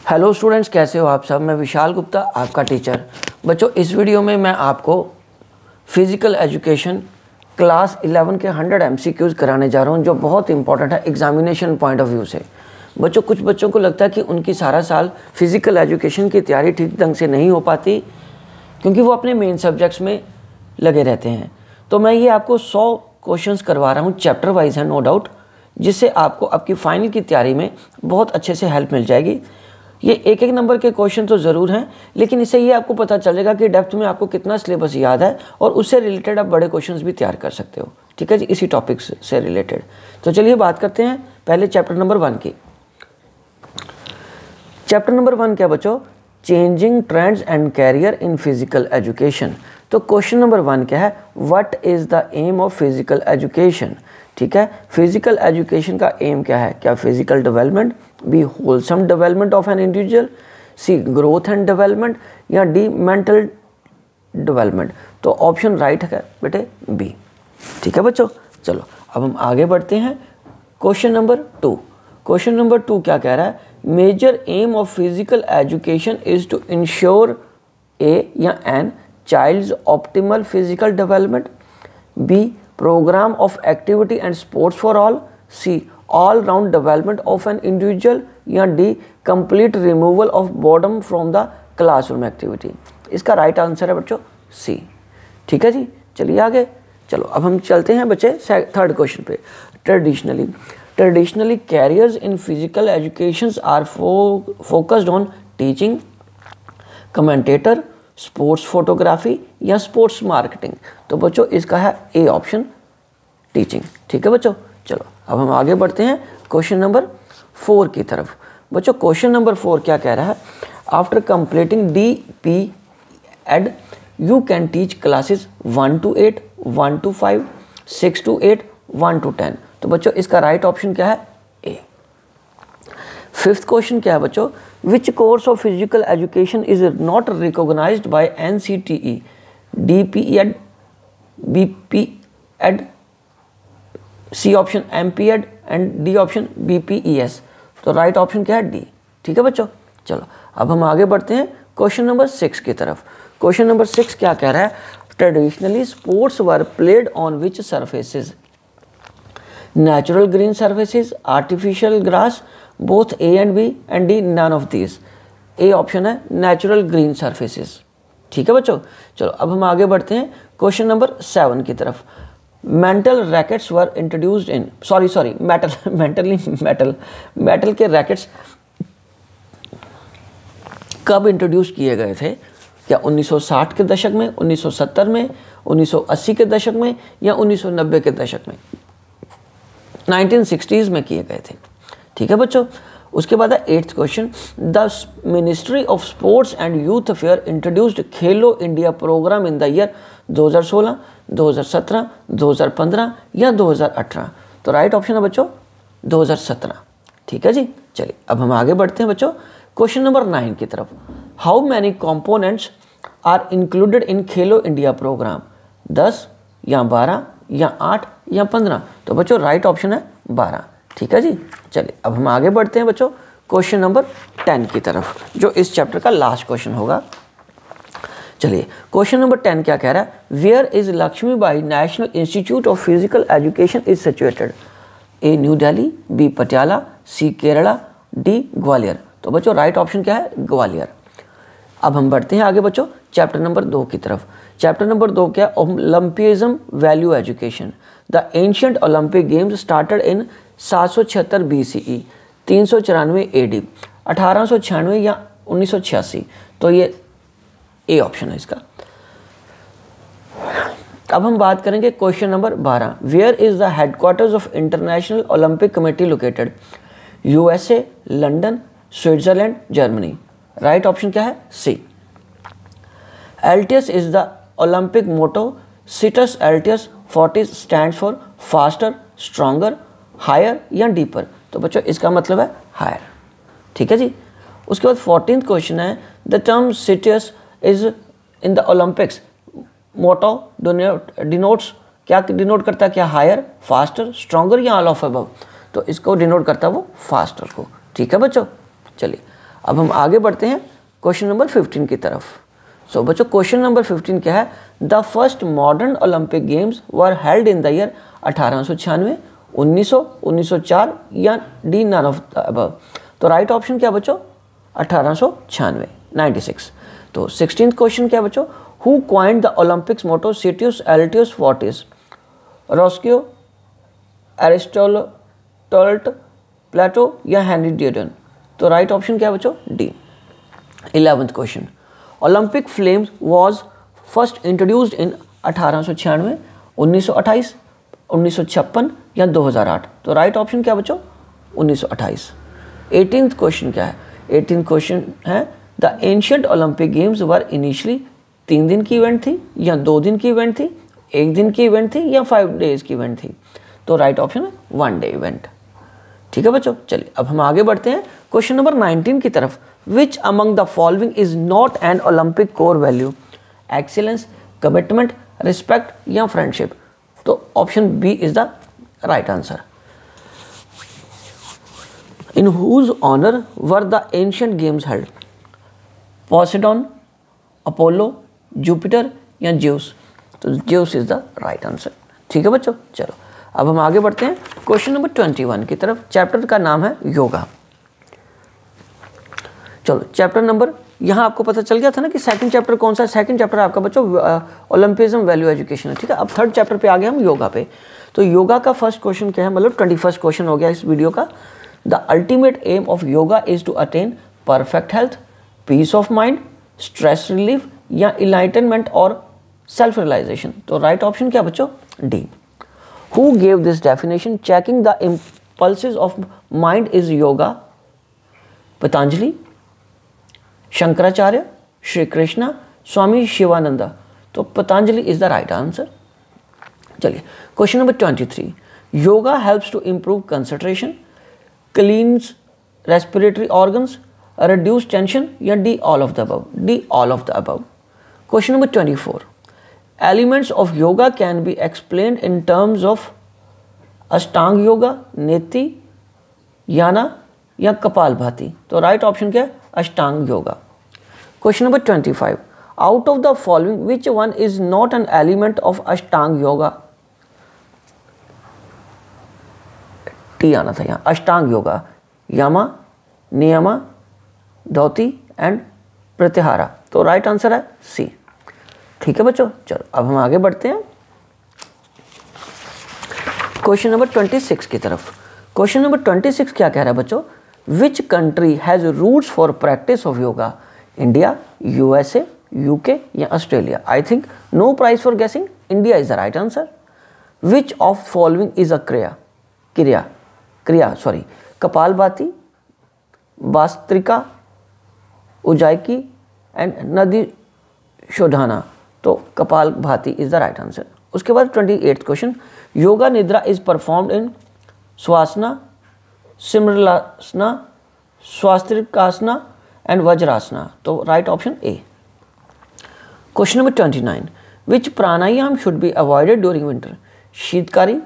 Hello students, कैसे हो आप सब। मैं विशाल गुप्ता, आपका टीचर। बच्चों, इस वीडियो में मैं आपको फिज़िकल एजुकेशन क्लास 11 के 100 MCQs कराने जा रहा हूं, जो बहुत इंपॉर्टेंट है एग्जामिनेशन पॉइंट ऑफ व्यू से। बच्चों, कुछ बच्चों को लगता है कि उनकी सारा साल फिज़िकल एजुकेशन की तैयारी ठीक ढंग से नहीं हो पाती क्योंकि वो अपने मेन सब्जेक्ट्स में लगे रहते हैं। तो मैं ये आपको 100 क्वेश्चंस करवा रहा हूँ, चैप्टर वाइज है नो डाउट, जिससे आपको आपकी फाइनल की तैयारी में बहुत अच्छे से हेल्प मिल जाएगी। ये एक एक नंबर के क्वेश्चन तो ज़रूर हैं, लेकिन इससे ये आपको पता चलेगा कि डेप्थ में आपको कितना सिलेबस याद है और उससे रिलेटेड आप बड़े क्वेश्चंस भी तैयार कर सकते हो। ठीक है जी, इसी टॉपिक से रिलेटेड। तो चलिए बात करते हैं पहले चैप्टर नंबर 1 की। चैप्टर नंबर 1 क्या बच्चों? Changing trends and career in physical education. तो क्वेश्चन नंबर 1 क्या है? What is the aim of physical education. ठीक है, फिजिकल एजुकेशन का एम क्या है? क्या physical development, B wholesome development of an individual, C growth and development, या डी मेंटल डेवलपमेंट। तो ऑप्शन राइट है बेटे बी। ठीक है बच्चों, चलो अब हम आगे बढ़ते हैं। Question number 2। क्वेश्चन नंबर 2 क्या कह रहा है? Major aim of physical education is to ensure a या an child's optimal physical development, B program of activity and sports for all, C all round development of an individual, या D complete removal of boredom from the classroom activity। इसका right answer है बच्चों C। ठीक है जी, चलिए आगे। चलो अब हम चलते हैं बच्चे थर्ड क्वेश्चन पे। Traditionally careers in physical education are focused on teaching, commentator, sports photography या स्पोर्ट्स मार्केटिंग। तो बच्चों इसका है ए ऑप्शन, टीचिंग। ठीक है बच्चों, चलो अब हम आगे बढ़ते हैं क्वेश्चन नंबर 4 की तरफ। बच्चों क्वेश्चन नंबर 4 क्या कह रहा है? After completing DP Ed you can teach classes 1 to 8, 1 to 5, 6 to 8, 1 to 10। तो बच्चों इसका राइट ऑप्शन क्या है? ए। फिफ्थ क्वेश्चन क्या है बच्चों? Which course of physical education is not recognised by NCTE, DP Ed, BP Ed, C option MP Ed and D option BPES। तो right option क्या है? डी। ठीक है बच्चों, चलो अब हम आगे बढ़ते हैं क्वेश्चन नंबर 6 की तरफ। क्वेश्चन नंबर 6 क्या कह रहा है? Traditionally sports were played on which surfaces, natural green surfaces, artificial grass, both A and B and D none of this. A option है नेचुरल ग्रीन सर्फेसेस। ठीक है बच्चों, चलो अब हम आगे बढ़ते हैं क्वेश्चन नंबर 7 की तरफ। Mental rackets were introduced in metal के रैकेट्स कब इंट्रोड्यूस किए गए थे? क्या 1960 के दशक में, 1970 में, 1980 के दशक में, या 1990 के दशक में? 1960s में किए गए थे। ठीक है बच्चों, उसके बाद है 8th question. The Ministry of Sports and Youth Affair introduced Khelo India programme in the year 2016, 2017, 2015 या 2018। तो राइट ऑप्शन है बच्चों 2017। ठीक है जी, चलिए अब हम आगे बढ़ते हैं बच्चों क्वेश्चन नंबर 9 की तरफ। How many components are included in Khelo India programme? 10 या 12 या 8 या 15। तो बच्चों राइट ऑप्शन है 12। ठीक है जी, चलिए अब हम आगे बढ़ते हैं बच्चों क्वेश्चन नंबर 10 की तरफ, जो इस चैप्टर का लास्ट क्वेश्चन होगा। चलिए क्वेश्चन नंबर 10 क्या कह रहा है? Where is Lakshmibai National Institute of physical education is situated? A New Delhi, B Patiala, C Kerala, D Gwalior. तो बच्चों राइट ऑप्शन क्या है? ग्वालियर। अब हम बढ़ते हैं आगे बच्चों चैप्टर नंबर 2 की तरफ। चैप्टर नंबर 2 क्या? Olympism value education. The ancient Olympic games started in 776 BCE, 394 AD, 1896 या 1986। तो ये ए ऑप्शन है इसका। अब हम बात करेंगे question number 12। Where is the headquarters of International Olympic Committee located? USA, London, Switzerland, Germany. Right option क्या है? C. LTS is the Olympic motto, Citius LTS 40 stands for faster, stronger, higher या deeper. तो बच्चों इसका मतलब है higher. ठीक है जी, उसके बाद 14th क्वेश्चन है। The term citius is in the Olympics motto denotes, क्या डिनोट करता है? क्या हायर, फास्टर, स्ट्रॉन्गर या ऑल ऑफ अबव? तो इसको डिनोट करता है वो फास्टर को। ठीक है बच्चों, चलिए अब हम आगे बढ़ते हैं क्वेश्चन नंबर 15 की तरफ। सो बच्चों क्वेश्चन नंबर 15 क्या है? The first modern Olympic games were held in the year 1896, 1900, 1904 या D none of the above. तो राइट ऑप्शन क्या बच्चों? 1896, 96। तो 16th क्वेश्चन क्या बच्चों? Who coined the Olympics motto Citius Altius Fortius? रॉस्कियो, एरिस्टोटल, प्लेटो या हेनरी ड्यूटन? तो राइट ऑप्शन क्या बच्चों? D. 11th question, Olympic flames was first introduced in 1896, 1928, 1956 या 2008? तो राइट ऑप्शन क्या बच्चों? 1928। 18th क्वेश्चन क्या है? 18th क्वेश्चन है the ancient Olympic games were initially 3 दिन की इवेंट थी या 2 दिन की इवेंट थी, 1 दिन की इवेंट थी या 5 डेज की इवेंट थी? तो राइट ऑप्शन है 1 डे इवेंट। ठीक है बच्चों, चलिए अब हम आगे बढ़ते हैं क्वेश्चन नंबर 19 की तरफ। Which among the following is not an Olympic core value? Excellence, commitment, respect या फ्रेंडशिप? तो option B is the right answer. In whose honour were the ancient games held? Poseidon, Apollo, Jupiter या Zeus? तो Zeus is the right answer. ठीक है बच्चों, चलो अब हम आगे बढ़ते हैं क्वेश्चन नंबर 21 की तरफ। चैप्टर का नाम है योगा। चलो चैप्टर नंबर, यहाँ आपको पता चल गया था ना कि सेकंड चैप्टर कौन सा है? सेकंड चैप्टर आपका बच्चों ओलंपिज्म वैल्यू एजुकेशन है। ठीक है, अब थर्ड चैप्टर पे आ गए हम योगा पे। तो योगा का फर्स्ट क्वेश्चन क्या है? मतलब 21st क्वेश्चन हो गया इस वीडियो का। The ultimate aim of yoga is to attain perfect health, peace of mind, stress relief या इनलाइटनमेंट और सेल्फ रियलाइजेशन? तो राइट ऑप्शन क्या बच्चों? D. Who gave this definition? Checking the impulses of mind is yoga? Patanjali, Shankaracharya, Shri Krishna, Swami Sivananda? तो Patanjali is the right answer. चलिए question number 23, yoga helps to improve concentration, cleanse respiratory organs, reduce tension या D all of the above? D all of the above. Question number 24, elements of yoga can be explained in terms of अष्टांग योगा, नेति, याना या कपालभाति? तो right option क्या है? अष्टांग yoga. Question number 25, out of the following which one is not an element of Ashtanga yoga? T आना था यहाँ। अष्टांग योगा, यमा, नियमा, धौती एंड प्रत्याहारा? तो राइट आंसर है सी। ठीक है बच्चों, चलो अब हम आगे बढ़ते हैं क्वेश्चन नंबर 26 की तरफ। क्वेश्चन नंबर 26 क्या कह रहा है बच्चों? Which country has roots for practice of yoga? India, USA, UK या Australia? I think no prize for guessing, India is the right answer. Which of following is a kriya Kapalbhati, Bhastrika, Ujjayi and Nadi Shodhana? तो Kapalbhati is the right answer. उसके बाद 28th question, yoga nidra is performed in Shavasana, सिमरलासना, Swastikasana and Vajrasana? तो right option A. Question number 29, which pranayama should be avoided during winter? Sheetkari,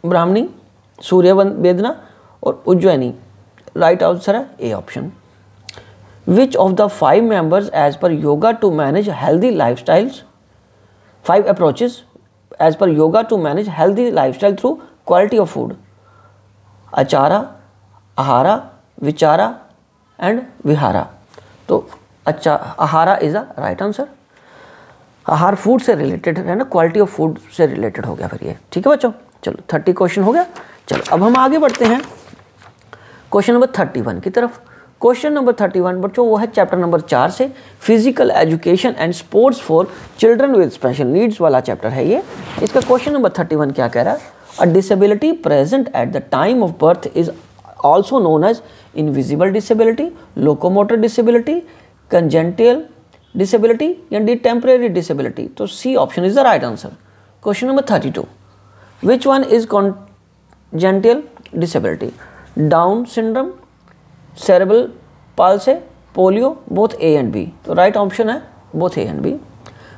ब्राह्मणी, सूर्य वेदना और Ujjayi? Right answer है A option. Which of the 5 members as per yoga to manage healthy lifestyles? 5 approaches as per yoga to manage healthy lifestyle through quality of food? Achara, ahara, vichara and vihara? तो अच्छा आहारा is the right answer. आहार food से related है ना, quality of food से related हो गया फिर ये। ठीक है बच्चों, चलो 30 क्वेश्चन हो गया। चलो अब हम आगे बढ़ते हैं क्वेश्चन नंबर 31 की तरफ। क्वेश्चन नंबर 31 बच्चों वो है चैप्टर नंबर 4 से, physical education and sports for children with special needs वाला चैप्टर है ये। इसका क्वेश्चन नंबर 31 क्या कह रहा है? A disability present at the time of birth is also known as invisible disability, locomotor disability, congenital disability या डी टेम्परेरी डिसेबिलिटी? तो C option is the right answer. Question number 32, which one is congenital disability? Down syndrome, cerebral palsy, polio, both A and B? तो right option है both A and B.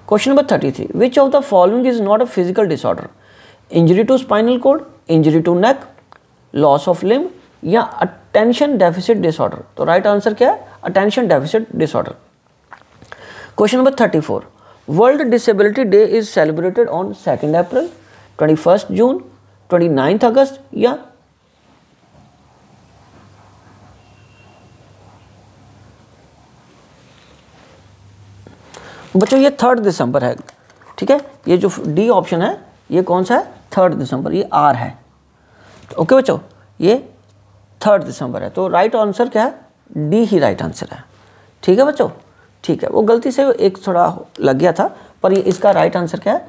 Question number 33, which of the following is not a physical disorder? Injury to spinal cord, injury to neck, loss of limb या attention deficit disorder. तो right answer क्या है? Attention deficit disorder. Question number 34, world disability day is celebrated on 2 April, 21 June, 29 August या बच्चों ये 3 दिसंबर है। ठीक है, ये जो डी ऑप्शन है ये कौन सा है? 3 दिसंबर, ये आर है। तो ओके बच्चों, ये 3 दिसंबर है। तो राइट आंसर क्या है? डी ही राइट आंसर है। ठीक है बच्चों, ठीक है, वो गलती से एक थोड़ा लग गया था, पर ये इसका राइट आंसर क्या है?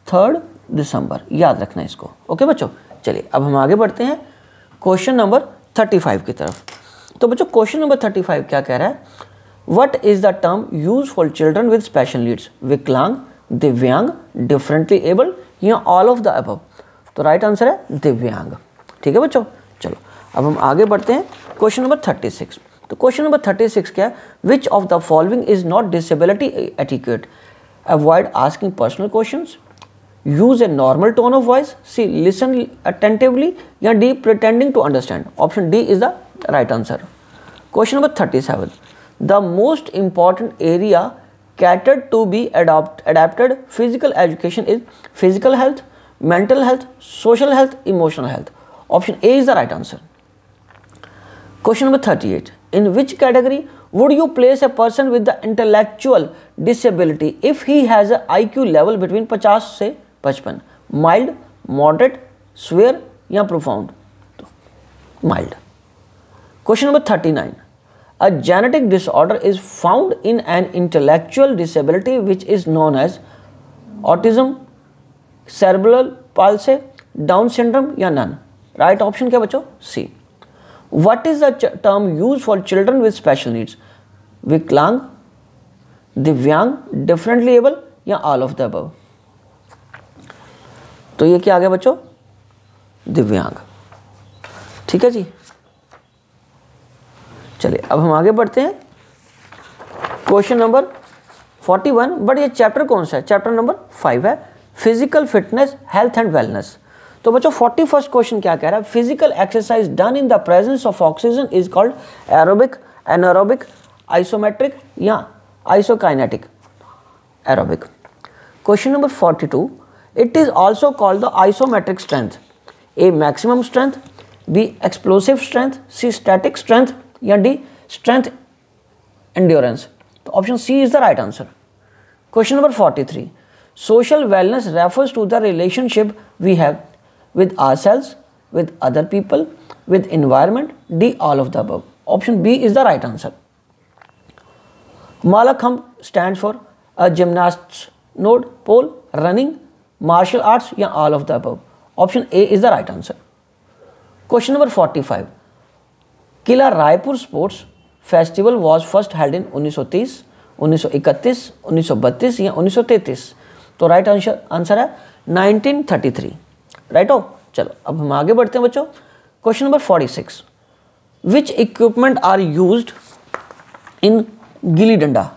3 दिसंबर, याद रखना इसको। ओके बच्चों, चलिए अब हम आगे बढ़ते हैं क्वेश्चन नंबर 35 की तरफ। तो बच्चों क्वेश्चन नंबर 35 क्या कह रहा है? What is the term used for children with special needs? विकलांग, दिव्यांग, डिफरेंटली एबल्ड या ऑल ऑफ द अबव? तो राइट आंसर है दिव्यांग। ठीक है बच्चों, चलो अब हम आगे बढ़ते हैं क्वेश्चन नंबर 36। तो क्वेश्चन नंबर 36 क्या है? Which of the following is not disability etiquette? Avoid asking personal questions, use a normal tone of voice, C listen attentively या D pretending to understand? Option D is the right answer. Question number 37, the most important area catered to be adapted physical education is physical health, mental health, social health, emotional health? Option A is the right answer. Question number 38, in which category would you place a person with the intellectual disability if he has a IQ level between 50 से 55? mild, moderate, severe या profound? mild. Question number 39, a genetic disorder is found in an intellectual disability which is known as autism, cerebral palsy, Down syndrome या none? Right option क्या बच्चों? C. What is the term used for children with special needs? विकलांग, दिव्यांग, differently able या all of the above? तो ये क्या आ गया बच्चों? दिव्यांग। ठीक है जी, चलिए अब हम आगे बढ़ते हैं क्वेश्चन नंबर 41। बट ये चैप्टर कौन सा है? चैप्टर नंबर 5 है, physical fitness, health and wellness. तो बच्चों 41 क्वेश्चन क्या कह रहा है? Physical exercise done in the presence of oxygen is called aerobic, anaerobic, isometric या isokinetic? Aerobic. Question number 42, it is also called the isometric strength, A maximum strength, B explosive strength, C static strength या D strength endurance? तो option C is the right answer. Question number 43, social wellness refers to the relationship we have with ourselves, with other people, with environment, D all of the above? Option B is the right answer. Mallakhamb stand for a gymnast nod, pole, running, martial arts या all of the above? Option A is the right answer. Question number 45, Kila Raipur sports festival was first held in 1930, 1931, 1932 या 1933? तो right answer है 1933। Right हो, चलो अब हम आगे बढ़ते हैं बच्चों question number 46, which equipment are used in gilli danda?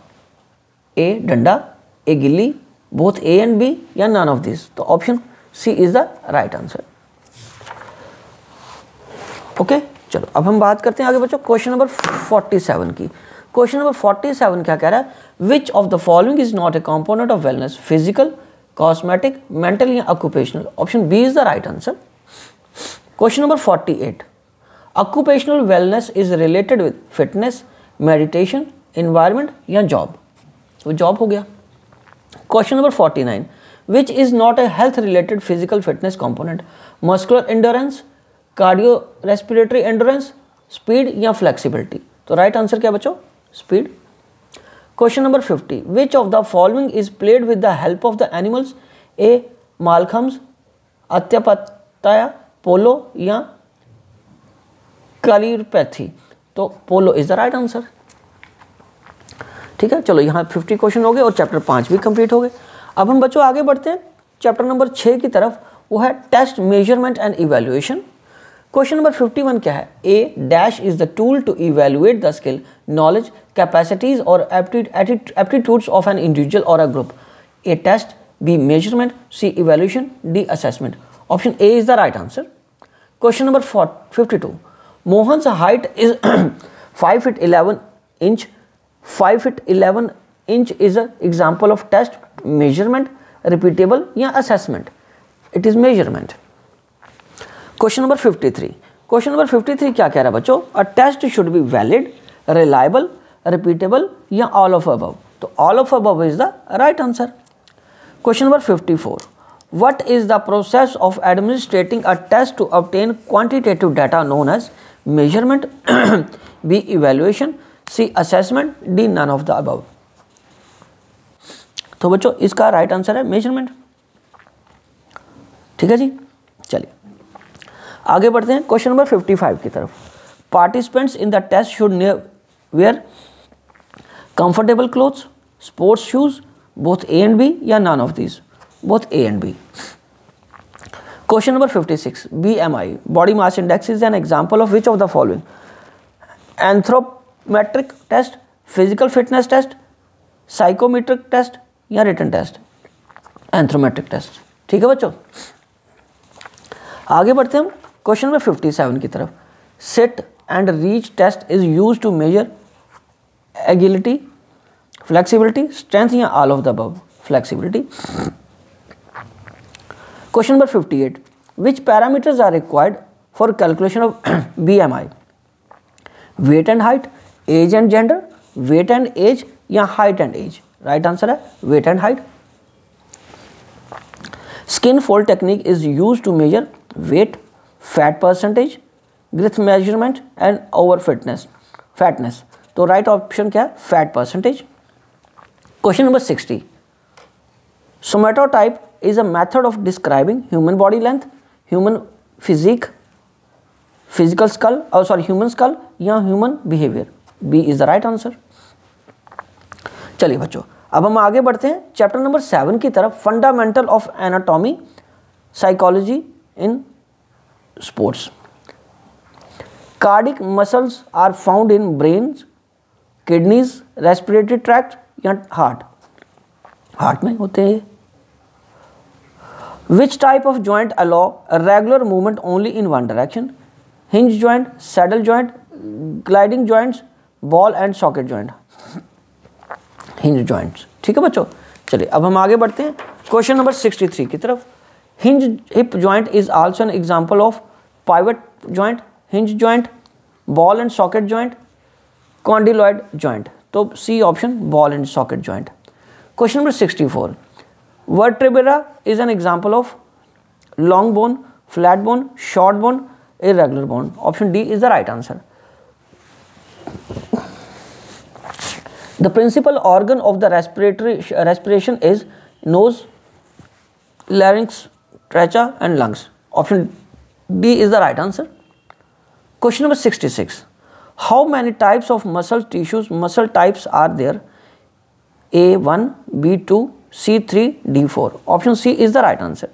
A danda, A gilli, both A and B या नन ऑफ दिस? तो option C is the right answer. Okay, चलो अब हम बात करते हैं आगे बच्चों क्वेश्चन नंबर 47 की। क्वेश्चन नंबर 47 क्या कह रहा है? Which of the following is not a component of wellness, physical, cosmetic, mental या occupational? Option B is the right answer. Question number 48, occupational wellness is related with fitness, meditation, environment या job? तो job हो गया। Question number 49, which is not a health related physical fitness component, muscular endurance, cardio respiratory endurance, speed या flexibility? तो right answer क्या बच्चों? Speed. Question number 50, which of the following is played with the help of the animals? A Mallakhamb, Atyapatya, polo या कैलियोपैथी? तो polo is the right answer. ठीक है, चलो यहाँ 50 क्वेश्चन हो गए और चैप्टर 5 भी कंप्लीट हो गए। अब हम बच्चों आगे बढ़ते हैं चैप्टर नंबर 6 की तरफ, वो है test, measurement and evaluation. Question number 51 क्या है? A dash is the tool to evaluate the skill, knowledge, capacities और एप्टीट्यूड्स ऑफ एन इंडिविजुअल और a group? A test, B measurement, C evaluation, D assessment? Option A is the right answer. Question number 52, Mohan's height is 5 feet 11 inch. 5 feet 11 inch is an example of test, measurement, repeatable या assessment. It is measurement. Question number 53. Question number 53 क्या कह रहा है बच्चों? A test should be valid, reliable, repeatable या all of above. तो all of above is the right answer. Question number 54. What is the process of administrating a test to obtain quantitative data known as measurement, B evaluation, C assessment, D none of the above. तो बच्चों इसका right answer है measurement. ठीक है जी, चलिए आगे बढ़ते हैं क्वेश्चन नंबर 55 की तरफ। Participants in the test should wear comfortable clothes, sports shoes, both A and B या none of these, both A and B. Question number 56. BMI, body mass index, is an example of which of the following? Anthropometric test, physical fitness test, psychometric test या written test? Anthropometric test. ठीक है बच्चों, आगे बढ़ते हैं हम question number 57 की तरफ। Sit and reach test is used to measure agility, flexibility, strength या all of the above? Flexibility. Question number 58. Which parameters are required for calculation of BMI? Weight and height, age and gender, weight and age या height and age? Right answer है weight and height. Skin fold technique is used to measure weight, fat percentage, growth measurement and over fatness. तो right option क्या है? Fat percentage. Question number 60. Somatotype is a method of describing human body length, human physique, physical skull, human skull या human behavior? B is the right answer. चलिए बच्चों अब हम आगे बढ़ते हैं चैप्टर नंबर 7 की तरफ। Fundamental of anatomy psychology in sports. Cardiac muscles are found in brain, kidneys, respiratory tract या हार्ट? हार्ट में होते हैं। Which type of joint allow a regular movement only in one direction? Hinge joint, saddle joint, gliding joints, ball and socket joint? Hinge joints. ठीक है बच्चों, चलिए अब हम आगे बढ़ते हैं क्वेश्चन नंबर 63 की तरफ। Hinge hip joint is also an example of pivot joint, hinge joint, ball and socket joint, condyloid joint? तो C option, ball and socket joint. Question number 64. Vertebra is an example of long bone, flat bone, short bone, irregular bone? Option D is the right answer. The principal organ of the respiration is nose, larynx, trachea and lungs? Option D is the right answer. Question number 66. How many types of muscle types are there? A1, B2, C3, D4? Option C is the right answer.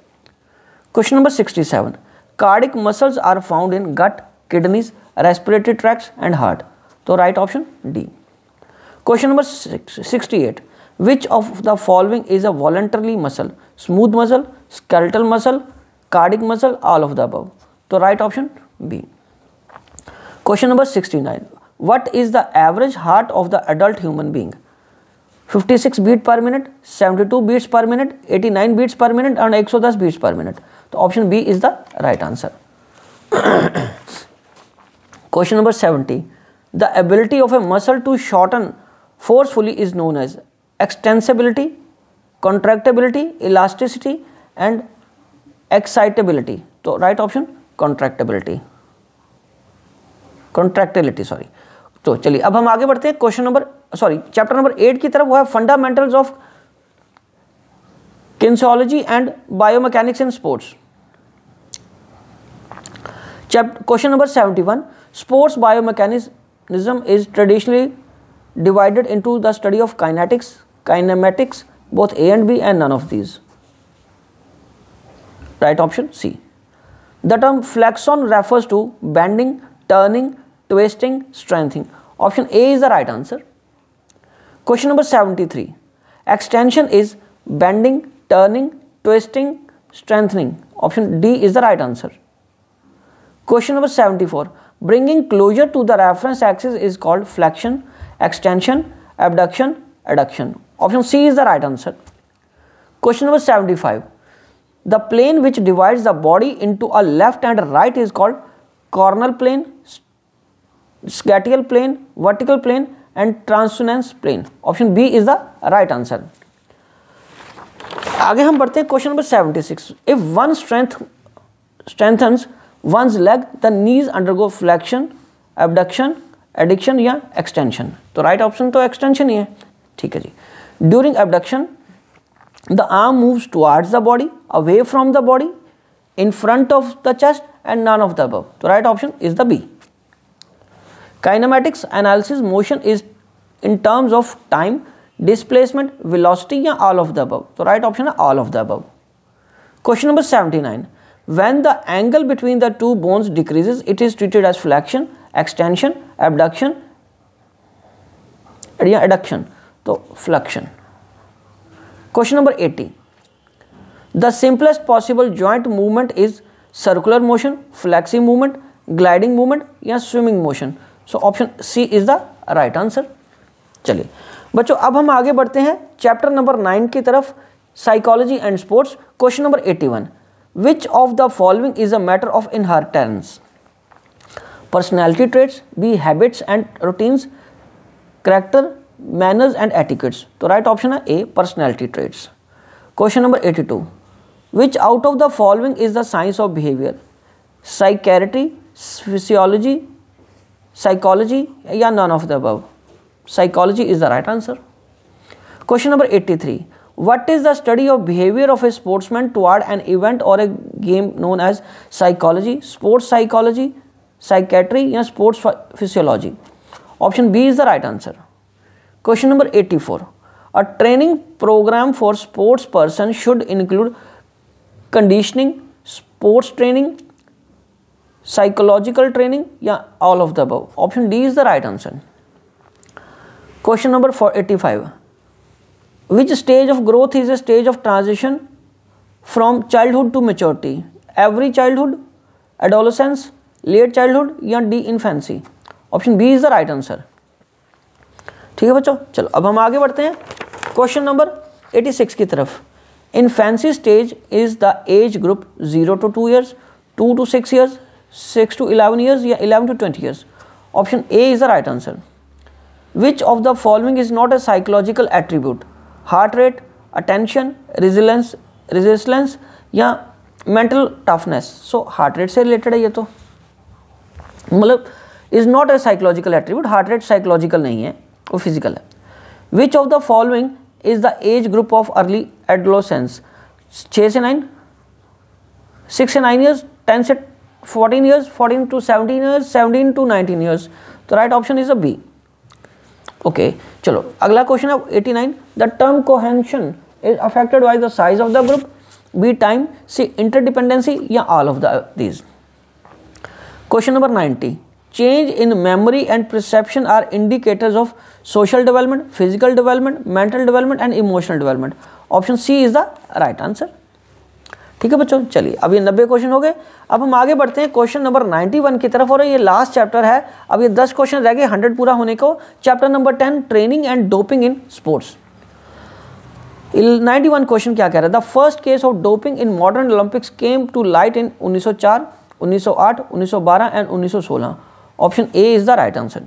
Question number 67. Cardiac muscles are found in gut, kidneys, respiratory tracts and heart? So right option D. Question number 68. Which of the following is a voluntary muscle? Smooth muscle, skeletal muscle, cardiac muscle, all of the above? So right option B. Question number 69. What is the average heart of the adult human being? 56 beat per minute, 72 beats per minute, 89 beats per minute and 110 beats per minute? तो option B is the right answer. Question number 70. The ability of a muscle to shorten forcefully is known as extensibility, contractibility, elasticity and excitability? तो right option contractility, sorry. तो चलिए अब हम आगे बढ़ते हैं chapter number 8 की तरफ। वो है fundamentals of kinesiology and biomechanics in sports. Question number 71. Sports biomechanism is traditionally divided into the study of kinetics, kinematics, both A and B and none of these? Right option C. The term flexon refers to bending, turning, twisting, strengthening? Option A is the right answer. Question number 73. Extension is bending, turning, twisting, strengthening? Option D is the right answer. Question number 74. Bringing closer to the reference axis is called flexion, extension, abduction, adduction. Option C is the right answer. Question number 75. The plane which divides the body into a left and right is called coronal plane, scatal plane, vertical plane and transverse plane. Option B is the right answer. आगे हम बढ़ते हैं question number 76. If one strengthens one's leg, the knees undergo flexion, abduction, adduction या extension. तो right option तो extension ही है. ठीक है जी. During abduction, the arm moves towards the body, away from the body, in front of the chest and none of the above. तो right option is the B. Kinematics analysis motion is in terms of time, displacement, velocity या all of the above. तो right option है all of the above. Question number 79. When the angle between the two bones decreases, it is treated as flexion, extension, abduction या adduction. तो flexion. Question number 80. The simplest possible joint movement is circular motion, flexing movement, gliding movement या swimming motion. So option C is the right answer. चलिए बच्चों, अब हम आगे बढ़ते हैं चैप्टर नंबर 9 की तरफ, psychology and sports. Question number 81. Which of the following is a matter of inheritance? Personality traits, B habits and routines, character, manners and etiquettes. तो राइट ऑप्शन है A personality traits. Question number 82. Which out of the following is the science of behavior? Psychiatry, physiology, psychology या none of the above? Psychology is the right answer. Question number 83. What is the study of behavior of a sportsman toward an event or a game known as psychology, sports psychology, psychiatry या sports physiology? Option B is the right answer. Question number 84. A training program for sports person should include conditioning, sports training, psychological training या all of the above? Option D is the right answer. Question number 85. Which stage of growth is a stage of transition from childhood to maturity? Every childhood, adolescence, late childhood या D infancy? Option B is the right answer. ठीक है बच्चों, चलो अब हम आगे बढ़ते हैं क्वेश्चन नंबर 86 की तरफ. Infancy stage is the age group 0 to 2 years, 2 to 6 years, 6 to 11 years या 11 to 20 years? Option A is the right answer. Which of the following is not a psychological attribute? Heart rate, attention, resilience या mental toughness? So heart rate से related है ये तो, मतलब is not a psychological attribute. heart rate psychological नहीं है, वो physical है. Which of the following is the age group of early adolescence? 6 से 9, 6 से 9 years, 10 से 14 years, 14 to 17 years, 17 to 19 years? तो right option is a B. Okay चलो अगला क्वेश्चन है 89. The term cohesion is affected by the size of the group, B time, C interdependency या all of these? Question number 90. Change in memory and perception are indicators of social development, physical development, mental development and emotional development? Option C is the right answer. ठीक है बच्चों, चलिए अब ये 90 question हो गए. अब हम आगे बढ़ते हैं क्वेश्चन नंबर 91 की तरफ, और ये लास्ट चैप्टर है. अब ये 10 क्वेश्चन रह गए 100 पूरा होने को. Chapter number 10 training and doping in sports. 91 question क्या कह रहा है? The first case of doping in modern Olympics came to light in 1904, 1908, 1912 and 1916. Option A is the right answer.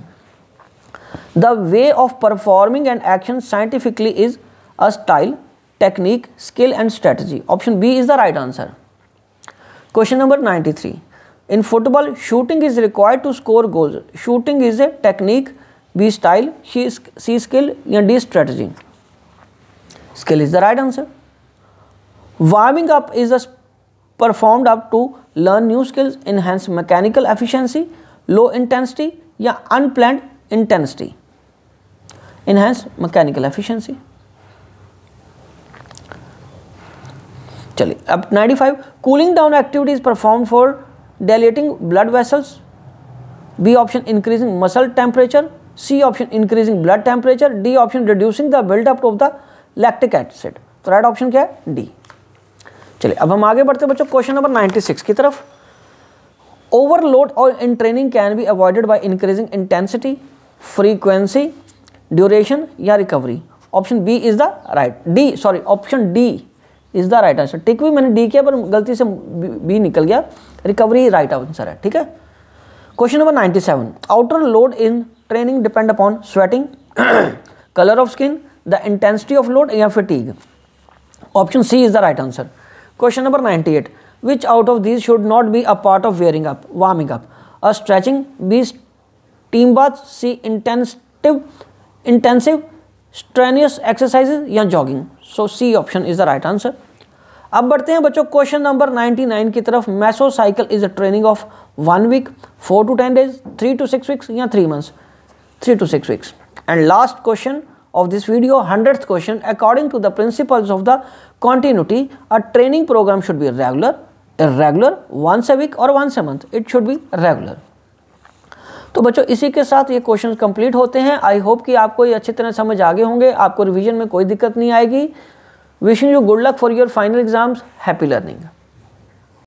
The way of performing and action scientifically is a style, technique, skill and strategy. Option B is the right answer. Question number 93. In football, shooting is required to score goals. Shooting is a technique, B style, C skill या D strategy? Skill is the right answer. Warming up is performed up to learn new skills, enhance mechanical efficiency, low intensity या unplanned intensity? Enhance mechanical efficiency. चलिए अब 95. Cooling down activities perform for dilating blood vessels, B option increasing muscle temperature, C option increasing blood temperature, D option reducing the build up of the lactic acid? तो right option क्या है? D. चलिए अब हम आगे बढ़ते हैं बच्चों क्वेश्चन नंबर 96 की तरफ. ओवरलोड और in training can be avoided by increasing intensity, frequency, duration या recovery. Option B is the right, option D is the right answer. Tick भी मैंने डी किया पर गलती से बी निकल गया, रिकवरी राइट आंसर है, ठीक है। Question number 97, outer load in training depend upon sweating, colour of skin, the intensity of load या fatigue. Option C is the right answer. Question number 98, which out of these should not be a part of warming up? A stretching, B steam bath, C intensive strenuous exercises या jogging। So C option is the right answer। अब बढ़ते हैं बच्चों question number 99 की तरफ। Mesocycle is a training of 1 week, 4 to 10 days, 3 to 6 weeks या 3 months, 3 to 6 weeks। And last question of this video, 100th question, according to the principles of the continuity, a training program should be regular, irregular, once a week or once a month। It should be regular। तो बच्चों इसी के साथ ये questions complete होते हैं। I hope कि आपको ये अच्छी तरह समझ आ गए होंगे, आपको रिवीजन में कोई दिक्कत नहीं आएगी। Wishing you good luck for your final exams. Happy learning.